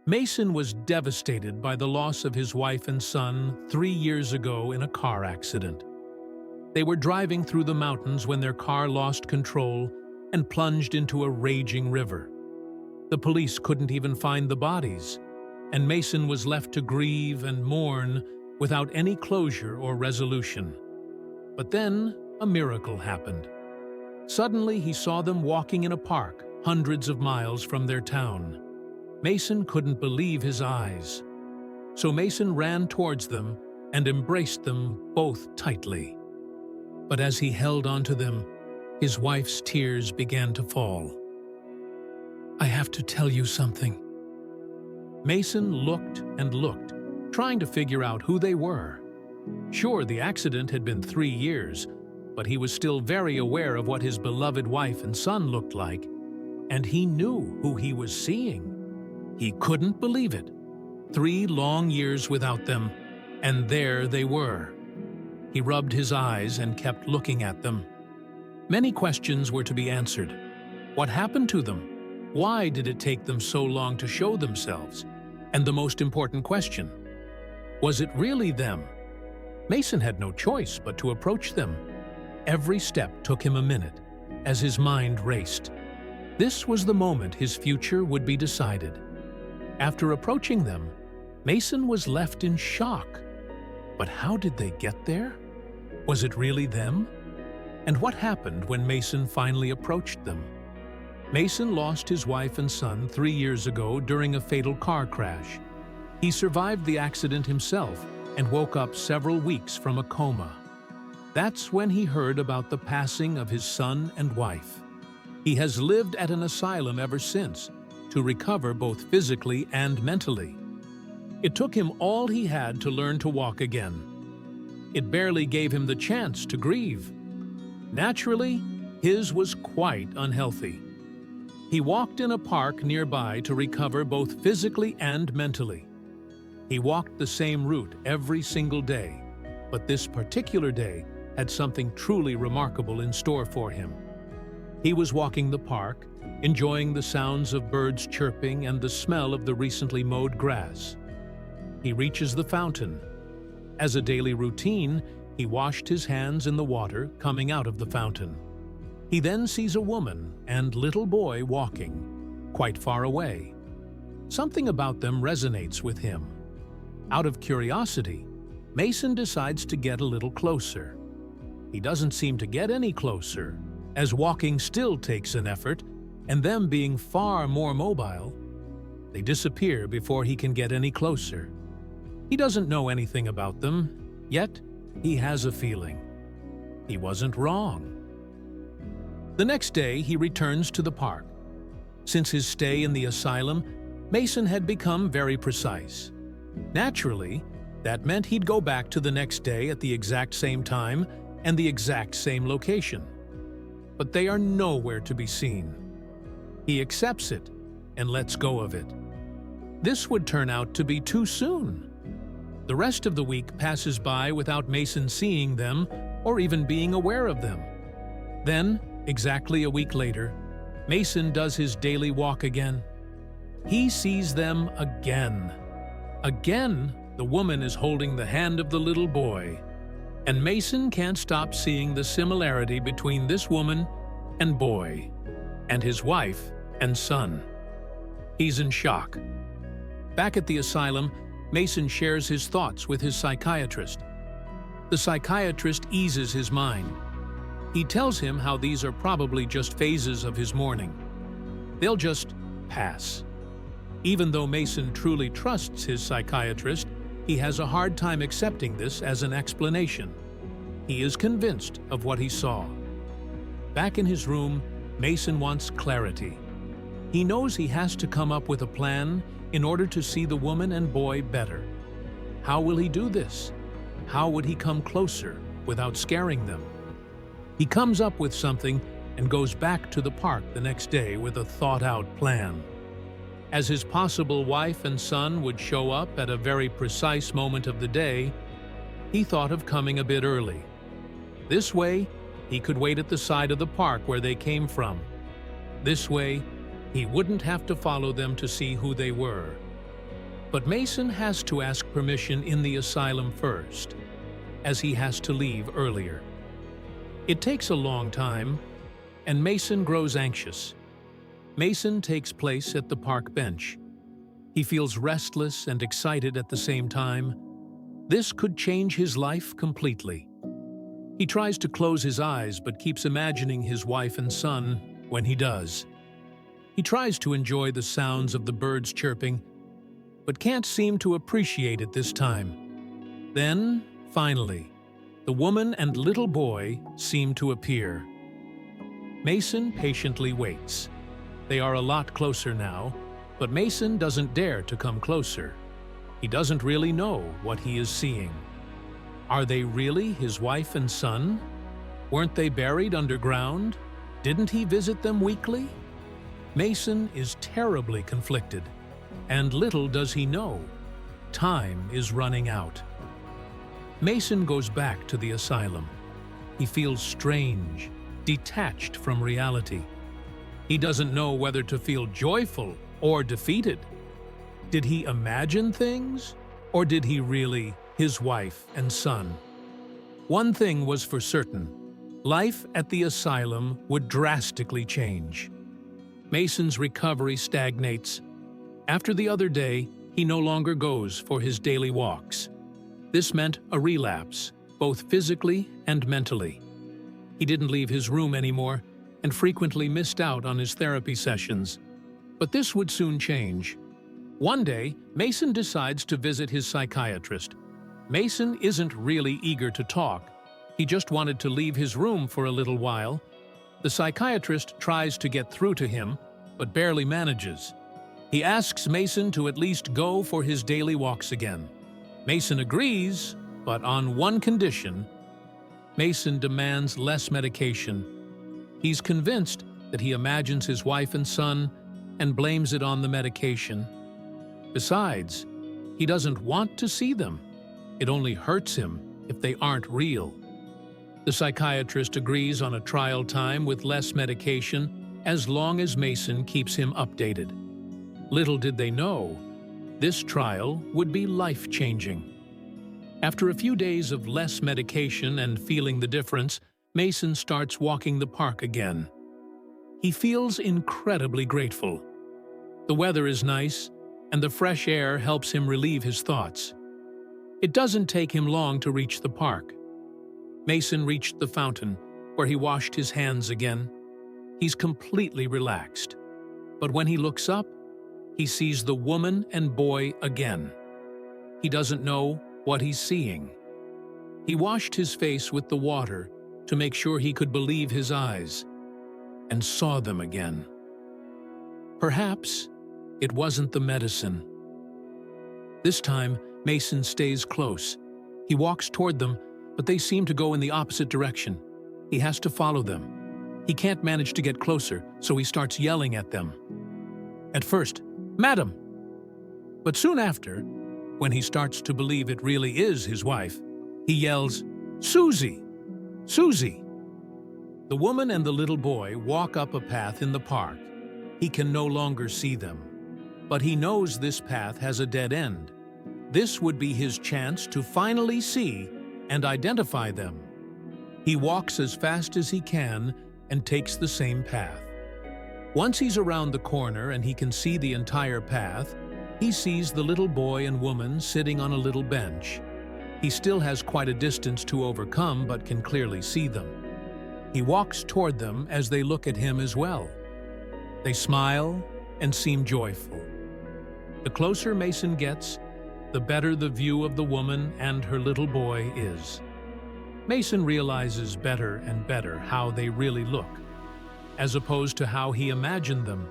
Mason was devastated by the loss of his wife and son 3 years ago in a car accident. They were driving through the mountains when their car lost control and plunged into a raging river. The police couldn't even find the bodies, and Mason was left to grieve and mourn without any closure or resolution. But then a miracle happened. Suddenly he saw them walking in a park hundreds of miles from their town. Mason couldn't believe his eyes. So Mason ran towards them and embraced them both tightly. But as he held onto them, his wife's tears began to fall. "I have to tell you something." Mason looked and looked, trying to figure out who they were. Sure, the accident had been 3 years, but he was still very aware of what his beloved wife and son looked like, and he knew who he was seeing. He couldn't believe it. 3 long years without them, and there they were. He rubbed his eyes and kept looking at them. Many questions were to be answered. What happened to them? Why did it take them so long to show themselves? And the most important question, was it really them? Mason had no choice but to approach them. Every step took him a minute, as his mind raced. This was the moment his future would be decided. After approaching them, Mason was left in shock. But how did they get there? Was it really them? And what happened when Mason finally approached them? Mason lost his wife and son 3 years ago during a fatal car crash. He survived the accident himself and woke up several weeks from a coma. That's when he heard about the passing of his son and wife. He has lived at an asylum ever since, to recover both physically and mentally. It took him all he had to learn to walk again. It barely gave him the chance to grieve. Naturally, his was quite unhealthy. He walked in a park nearby to recover both physically and mentally. He walked the same route every single day, but this particular day had something truly remarkable in store for him. He was walking the park, enjoying the sounds of birds chirping and the smell of the recently mowed grass. He reaches the fountain. As a daily routine, he washed his hands in the water coming out of the fountain. He then sees a woman and little boy walking, quite far away. Something about them resonates with him. Out of curiosity, Mason decides to get a little closer. He doesn't seem to get any closer, as walking still takes an effort, and them being far more mobile, they disappear before he can get any closer. He doesn't know anything about them, yet he has a feeling. He wasn't wrong. The next day, he returns to the park. Since his stay in the asylum, Mason had become very precise. Naturally, that meant he'd go back to the next day at the exact same time and the exact same location. But they are nowhere to be seen. He accepts it and lets go of it. This would turn out to be too soon. The rest of the week passes by without Mason seeing them or even being aware of them. Then, exactly a week later, Mason does his daily walk again. He sees them again. Again, the woman is holding the hand of the little boy, and Mason can't stop seeing the similarity between this woman and boy, and his wife and son. He's in shock. Back at the asylum, Mason shares his thoughts with his psychiatrist. The psychiatrist eases his mind. He tells him how these are probably just phases of his mourning. They'll just pass. Even though Mason truly trusts his psychiatrist, he has a hard time accepting this as an explanation. He is convinced of what he saw. Back in his room, Mason wants clarity. He knows he has to come up with a plan in order to see the woman and boy better. How will he do this? How would he come closer without scaring them? He comes up with something and goes back to the park the next day with a thought-out plan. As his possible wife and son would show up at a very precise moment of the day, he thought of coming a bit early. This way, he could wait at the side of the park where they came from. This way, he wouldn't have to follow them to see who they were. But Mason has to ask permission in the asylum first, as he has to leave earlier. It takes a long time, and Mason grows anxious. Mason takes place at the park bench. He feels restless and excited at the same time. This could change his life completely. He tries to close his eyes but keeps imagining his wife and son when he does. He tries to enjoy the sounds of the birds chirping, but can't seem to appreciate it this time. Then, finally, the woman and little boy seem to appear. Mason patiently waits. They are a lot closer now, but Mason doesn't dare to come closer. He doesn't really know what he is seeing. Are they really his wife and son? Weren't they buried underground? Didn't he visit them weekly? Mason is terribly conflicted, and little does he know, time is running out. Mason goes back to the asylum. He feels strange, detached from reality. He doesn't know whether to feel joyful or defeated. Did he imagine things, or did he really his wife and son? One thing was for certain: life at the asylum would drastically change. Mason's recovery stagnates. After the other day, he no longer goes for his daily walks. This meant a relapse, both physically and mentally. He didn't leave his room anymore and frequently missed out on his therapy sessions. But this would soon change. One day, Mason decides to visit his psychiatrist. Mason isn't really eager to talk. He just wanted to leave his room for a little while. The psychiatrist tries to get through to him, but barely manages. He asks Mason to at least go for his daily walks again. Mason agrees, but on one condition. Mason demands less medication. He's convinced that he imagines his wife and son and blames it on the medication. Besides, he doesn't want to see them. It only hurts him if they aren't real. The psychiatrist agrees on a trial time with less medication as long as Mason keeps him updated. Little did they know, this trial would be life-changing. After a few days of less medication and feeling the difference, Mason starts walking the park again. He feels incredibly grateful. The weather is nice, and the fresh air helps him relieve his thoughts. It doesn't take him long to reach the park. Mason reached the fountain, where he washed his hands again. He's completely relaxed. But when he looks up, he sees the woman and boy again. He doesn't know what he's seeing. He washed his face with the water to make sure he could believe his eyes, and saw them again. Perhaps it wasn't the medicine. This time, Mason stays close. He walks toward them, but they seem to go in the opposite direction. He has to follow them. He can't manage to get closer, so he starts yelling at them. At first, "Madam!" But soon after, when he starts to believe it really is his wife, he yells, "Susie! Susie!" The woman and the little boy walk up a path in the park. He can no longer see them, but he knows this path has a dead end. This would be his chance to finally see and identify them. He walks as fast as he can and takes the same path. Once he's around the corner and he can see the entire path, he sees the little boy and woman sitting on a little bench. He still has quite a distance to overcome, but can clearly see them. He walks toward them as they look at him as well. They smile and seem joyful. The closer Mason gets, the better the view of the woman and her little boy is. Mason realizes better and better how they really look, as opposed to how he imagined them.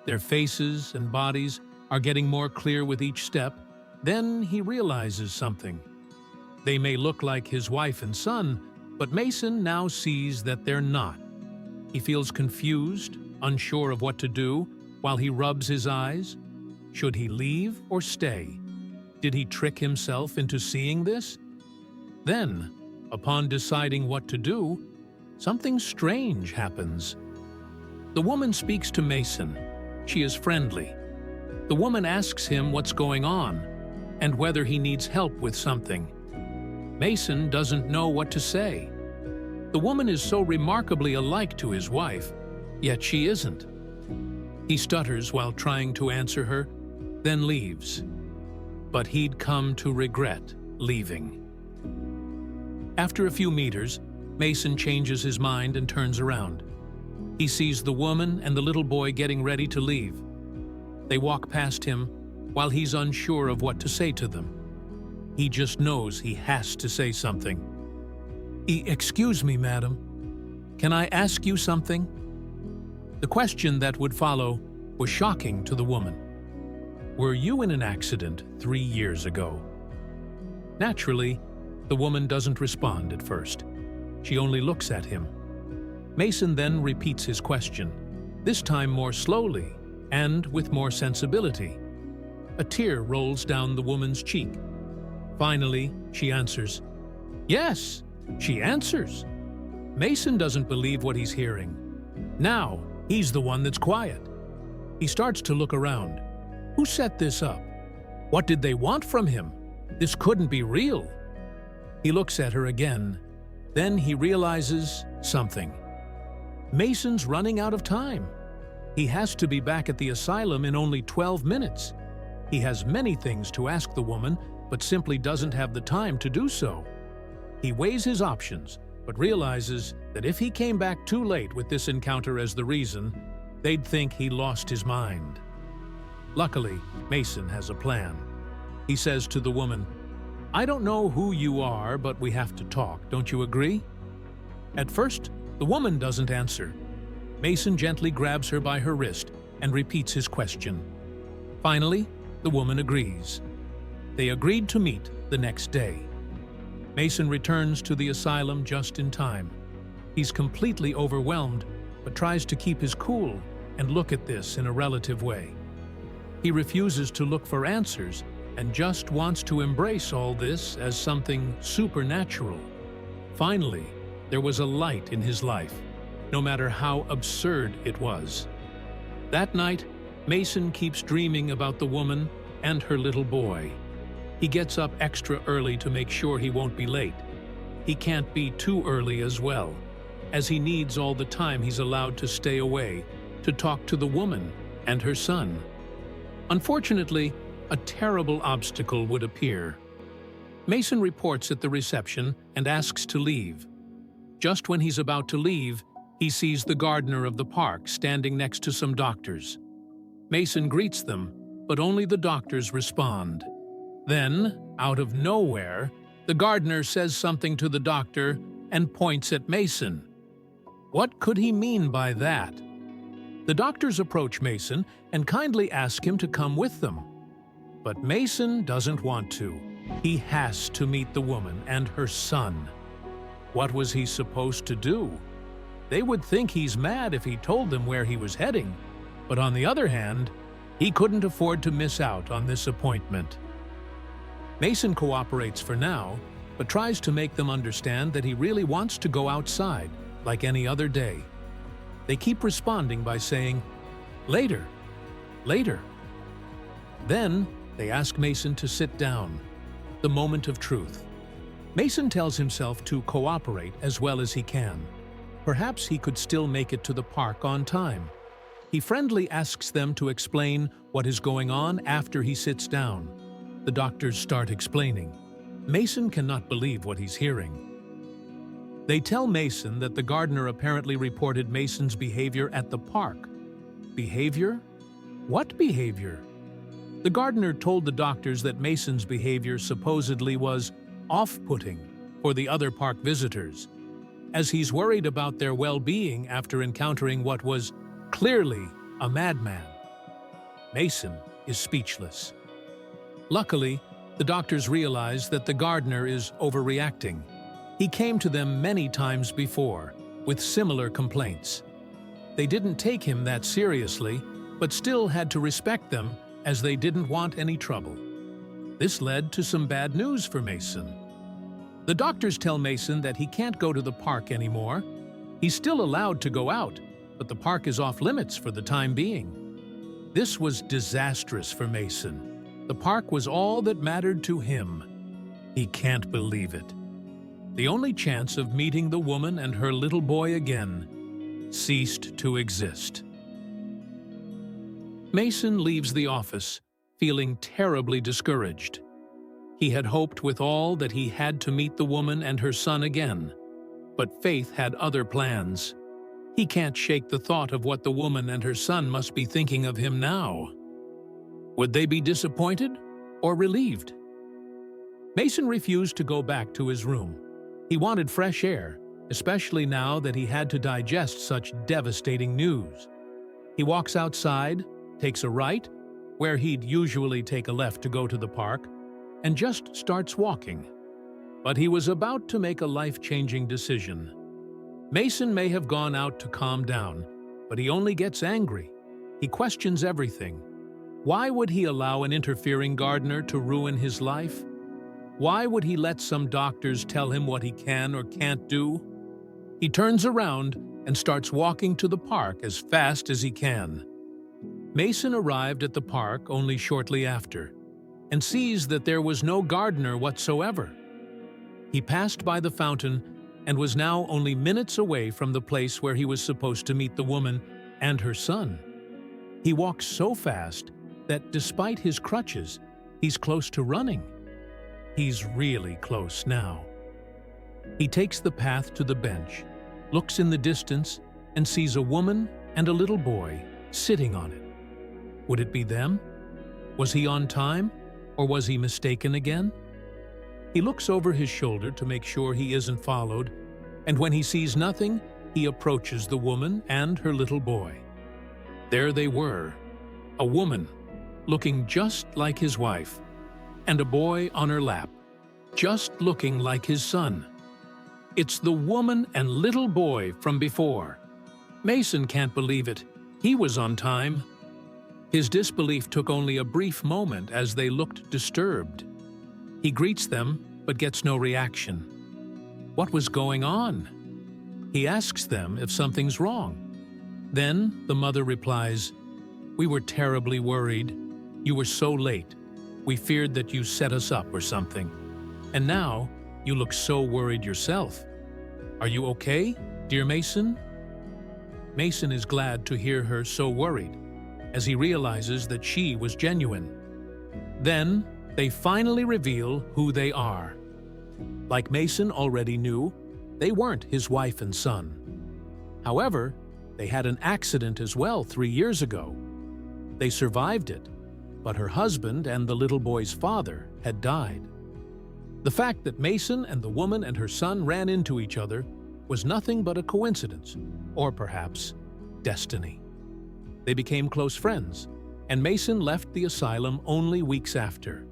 Their faces and bodies are getting more clear with each step. Then he realizes something. They may look like his wife and son, but Mason now sees that they're not. He feels confused, unsure of what to do, while he rubs his eyes. Should he leave or stay? Did he trick himself into seeing this? Then, upon deciding what to do, something strange happens. The woman speaks to Mason. She is friendly. The woman asks him what's going on and whether he needs help with something. Mason doesn't know what to say. The woman is so remarkably alike to his wife, yet she isn't. He stutters while trying to answer her, then leaves. But he'd come to regret leaving. After a few meters, Mason changes his mind and turns around. He sees the woman and the little boy getting ready to leave. They walk past him while he's unsure of what to say to them. He just knows he has to say something. Excuse me, madam. Can I ask you something?" The question that would follow was shocking to the woman. "Were you in an accident 3 years ago?" Naturally, the woman doesn't respond at first. She only looks at him. Mason then repeats his question, this time more slowly and with more sensibility. A tear rolls down the woman's cheek. Finally, she answers. Yes, she answers. Mason doesn't believe what he's hearing. Now, he's the one that's quiet. He starts to look around. Who set this up? What did they want from him? This couldn't be real. He looks at her again. Then he realizes something. Mason's running out of time. He has to be back at the asylum in only 12 minutes. He has many things to ask the woman, but simply doesn't have the time to do so. He weighs his options, but realizes that if he came back too late with this encounter as the reason, they'd think he lost his mind. Luckily, Mason has a plan. He says to the woman, "I don't know who you are, but we have to talk, don't you agree?" At first, the woman doesn't answer. Mason gently grabs her by her wrist and repeats his question. Finally, the woman agrees. They agreed to meet the next day. Mason returns to the asylum just in time. He's completely overwhelmed, but tries to keep his cool and look at this in a relative way. He refuses to look for answers and just wants to embrace all this as something supernatural. Finally, there was a light in his life, no matter how absurd it was. That night, Mason keeps dreaming about the woman and her little boy. He gets up extra early to make sure he won't be late. He can't be too early as well, as he needs all the time he's allowed to stay away to talk to the woman and her son. Unfortunately, a terrible obstacle would appear. Mason reports at the reception and asks to leave. Just when he's about to leave, he sees the gardener of the park standing next to some doctors. Mason greets them, but only the doctors respond. Then, out of nowhere, the gardener says something to the doctor and points at Mason. What could he mean by that? The doctors approach Mason and kindly ask him to come with them. But Mason doesn't want to. He has to meet the woman and her son. What was he supposed to do? They would think he's mad if he told them where he was heading, but on the other hand, he couldn't afford to miss out on this appointment. Mason cooperates for now, but tries to make them understand that he really wants to go outside, like any other day. They keep responding by saying, "Later, later." Then, they ask Mason to sit down. The moment of truth. Mason tells himself to cooperate as well as he can. Perhaps he could still make it to the park on time. He friendly asks them to explain what is going on after he sits down. The doctors start explaining. Mason cannot believe what he's hearing. They tell Mason that the gardener apparently reported Mason's behavior at the park. Behavior? What behavior? The gardener told the doctors that Mason's behavior supposedly was off-putting for the other park visitors, as he's worried about their well-being after encountering what was clearly a madman. Mason is speechless. Luckily, the doctors realize that the gardener is overreacting. He came to them many times before, with similar complaints. They didn't take him that seriously, but still had to respect them as they didn't want any trouble. This led to some bad news for Mason. The doctors tell Mason that he can't go to the park anymore. He's still allowed to go out, but the park is off limits for the time being. This was disastrous for Mason. The park was all that mattered to him. He can't believe it. The only chance of meeting the woman and her little boy again ceased to exist. Mason leaves the office, feeling terribly discouraged. He had hoped with all that he had to meet the woman and her son again, but Faith had other plans. He can't shake the thought of what the woman and her son must be thinking of him now. Would they be disappointed or relieved? Mason refused to go back to his room. He wanted fresh air, especially now that he had to digest such devastating news. He walks outside, takes a right, where he'd usually take a left to go to the park, and just starts walking. But he was about to make a life-changing decision. Mason may have gone out to calm down, but he only gets angry. He questions everything. Why would he allow an interfering gardener to ruin his life? Why would he let some doctors tell him what he can or can't do? He turns around and starts walking to the park as fast as he can. Mason arrived at the park only shortly after, and sees that there was no gardener whatsoever. He passed by the fountain and was now only minutes away from the place where he was supposed to meet the woman and her son. He walks so fast that despite his crutches, he's close to running. He's really close now. He takes the path to the bench, looks in the distance, and sees a woman and a little boy sitting on it. Would it be them? Was he on time, or was he mistaken again? He looks over his shoulder to make sure he isn't followed, and when he sees nothing, he approaches the woman and her little boy. There they were, a woman, looking just like his wife, and a boy on her lap, just looking like his son. It's the woman and little boy from before. Mason can't believe it. He was on time. His disbelief took only a brief moment as they looked disturbed. He greets them, but gets no reaction. What was going on? He asks them if something's wrong. Then the mother replies, "We were terribly worried. You were so late. We feared that you set us up or something. And now you look so worried yourself. Are you okay, dear Mason?" Mason is glad to hear her so worried, as he realizes that she was genuine. Then they finally reveal who they are. Like Mason already knew, they weren't his wife and son. However, they had an accident as well 3 years ago. They survived it, but her husband and the little boy's father had died. The fact that Mason and the woman and her son ran into each other was nothing but a coincidence, or perhaps destiny. They became close friends, and Mason left the asylum only weeks after.